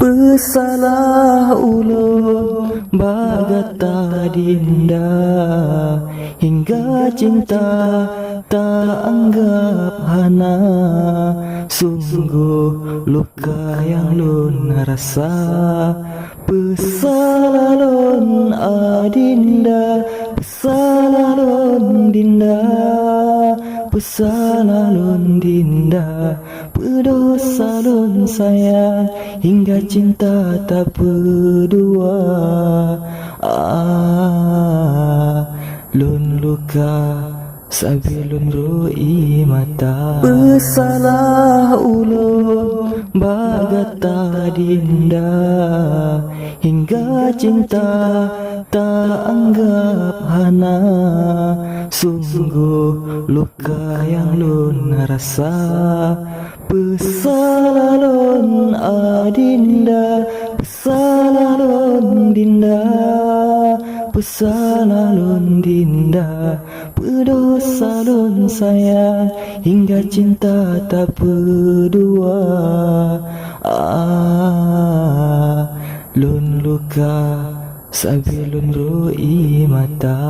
Pesalah ulun bagata dinda, hingga cinta tak anggap hana. Sungguh luka yang lun rasa. Pesalah lun adinda, pesalah lun dinda, pesalah lun dinda. Berdosa lun sayang, hingga cinta tak berdua. Lun luka sabilun rui mata. Pesalah ulun bagata dinda, hingga cinta tak anggap hana. Sungguh luka yang lun rasa. Pesalah lun adinda, pesalah lun dinda, pesalah lun dinda. Berdosa lun sayang, hingga cinta tak berdua. Lun luka sabilun rui mata.